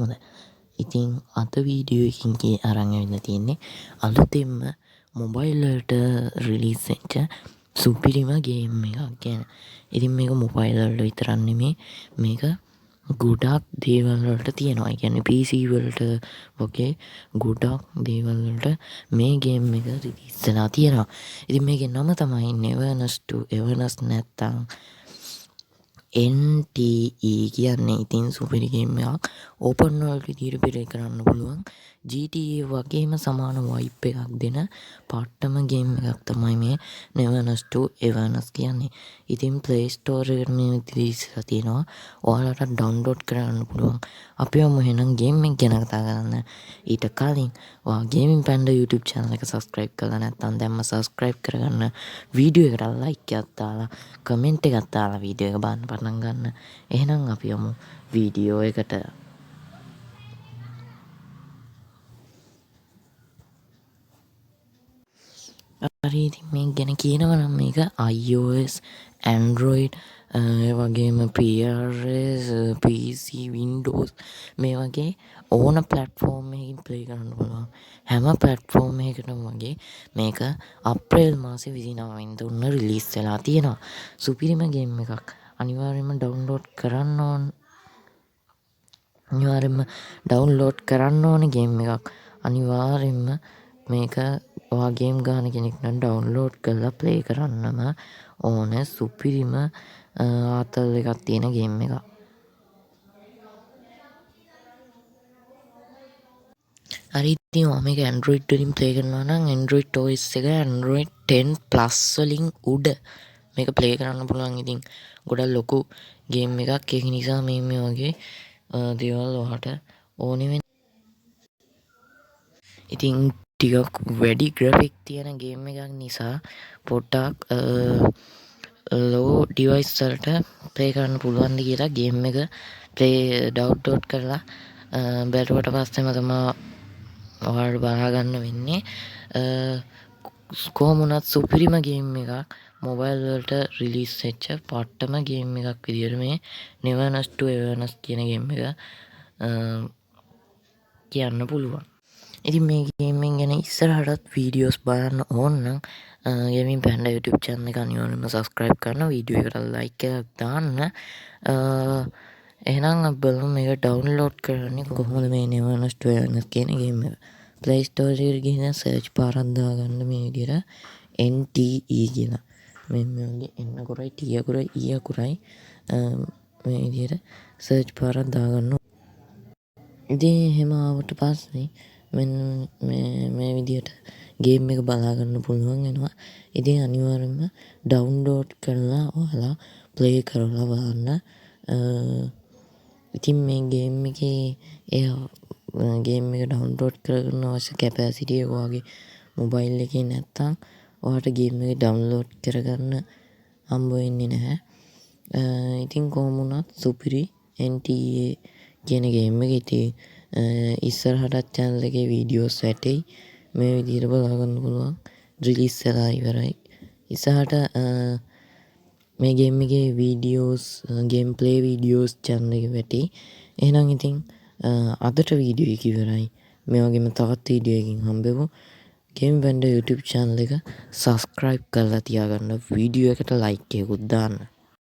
හොඳයි. ඉතින් අද වීඩියෝ එකකින් අරන් ඇවිල්ලා තියෙන්නේ අලුතෙන්ම මොබයිල් වලට රිලීස් වෙච්ච සුපිරිම ගේම් එකක් ගැන. ඉතින් මේක මොබයිල් වලට විතරක් නෙමේ මේක ගොඩක් දේවල් වලට තියෙනවා. ඒ කියන්නේ PC වලට වගේ ගොඩක් දේවල් වලට මේ ගේම් එක රිලීස් වෙලා තියෙනවා. ඉතින් මේකේ නම තමයි Neverness 2 Everness නැත්තම් NTE කියන්නේ. ඉතින් සුපිරි ගේම් එකක්. ඕපන් වර්ල්ඩ් විදිහට ප්ලේ කරන්න පුළුවන්. GTA වගේම සමාන වයිබ් එකක් දෙන පට්ටම ගේම් එකක් තමයි මේ Neverness 2 Everness කියන්නේ. ඉතින් Play Store එකට මේ රිලීස් වෙලා තියෙනවා. ඔයාලට ඩවුන්ලෝඩ් කරන්න පුළුවන්. අපි යමු එහෙනම් ගේම් එක ගැන කතා කරන්න. ඊට කලින් ඔයා Gaming Panda YouTube channel එක subscribe කරලා නැත්නම් දැන්ම subscribe කරගන්න. වීඩියෝ එකට like එකක් දාලා කමෙන්ට් එකක් දාලා වීඩියෝ එක බලන්න පටන් ගන්න. එහෙනම් අපි යමු වීඩියෝ එකට. හරි ඉතින් මේ ගැන කියනවා නම් මේක iOS, Android වගේම PRS, PC, Windows මේ වගේ ඕන ප්ලැට්ෆෝම් එකකින් ප්ලේ කරන්න පුළුවන්. හැම ප්ලැට්ෆෝම් එකකටම වගේ මේක අප්‍රේල් මාසේ 29 වෙනිදා උන්න රිලීස් වෙලා තියෙනවා. සුපිරිම ගේම් එකක්. අනිවාර්යයෙන්ම ඩවුන්ලෝඩ් කරන්න ඕන ගේම් එකක්. අනිවාර්යෙන්ම මේක ඔයා ගේම් ගහන කෙනෙක් නම් ඩවුන්ලෝඩ් කරලා ප්ලේ කරන්නම ඕන සුපිරිම ආතල් එකක් තියෙන ගේම් එකක්. හරි ඉතින් ඔයා මේක Android වලින් ප්ලේ කරනවා නම් Android OS එක Android 10 Plus වලින් උඩ මේක ප්ලේ කරන්න පුළුවන්. ඉතින් ගොඩක් ලොකු ගේම් එකක්. ඒක නිසා මේ වගේ දේවල් ඔයාට ඕනේ වෙන. ඉතින් ටිකක් වැඩි ග්‍රැෆික් තියෙන ගේම් එකක් නිසා පොඩ්ඩක් ලෝ ඩිවයිස් වලට ප්ලේ කරන්න පුළුවන්ද කියලා ගේම් එක ප්ලේ ඩවුන්ලෝඩ් කරලා බැලුවට පස්සෙම තමයි ඔයාලට බලා ගන්න වෙන්නේ. කොහොම වුණත් සුපිරිම ගේම් එකක්. මොබයිල් වලට රිලීස් වෙච්ච පට්ටම ගේම් එකක් විදියට මේ Neverness 2 Everness කියන ගේම් එක කියන්න පුළුවන්. ඉතින් මේ ගේම් එක ගැන ඉස්සරහටත් වීඩියෝස් බලන්න ඕන නම් Gaming Panda YouTube channel එක අනිවාර්යෙන්ම subscribe කරන්න, වීඩියෝ එකට like එකක් දාන්න. එහෙනම් අපි බලමු මේක ඩවුන්ලෝඩ් කරන්නේ කොහොමද මේ Neverness 2 Everness කියන ගේම් එක. Play Store එකට ගිහින් search පාරක් දාගන්න මේ විදිහට NTE කියලා. මේ වගේ N අකුරයි T අකුරයි E අකුරයි මේ විදිහට search පාරක් දාගන්න. ඉතින් එහෙම ආවට පස්සේ මෙන්න මේ විදිහට ගේම් එක බලා ගන්න පුළුවන් වෙනවා. ඉතින් අනිවාර්යෙන්ම ඩවුන්ලෝඩ් කරලා ඔයාලා ප්ලේ කරලා බලන්න. ඉතින් මේ ගේම් එකේ ගේම් එක ඩවුන්ලෝඩ් කරගන්න අවශ්‍ය කැපැසිටි එක ඔයාගේ මොබයිල් එකේ නැත්තම් ඔයාලට ගේම් එක ඩවුන්ලෝඩ් කරගන්න හම්බ වෙන්නේ නැහැ. ඉතින් කොහොම වුණත් සුපිරි NTA කියන ගේම් එක. ඉතින් ඉස්සරහටත් channel එකේ වීඩියෝස් වැටෙයි. මේ විදිහට බලා ගන්න පුළුවන්. රිලීස් වෙලා ඉවරයි. ඉස්සරහට මේ ගේම් එකේ videos game play videos channel එකේ වැටෙයි. එහෙනම් ඉතින් අදට වීඩියෝ එක ඉවරයි. මේ වගේම තවත් වීඩියෝ එකකින් හම්බෙමු. Gaming Panda YouTube channel එක subscribe කරලා තියාගන්න. වීඩියෝ එකට like එකකුත් දාන්න.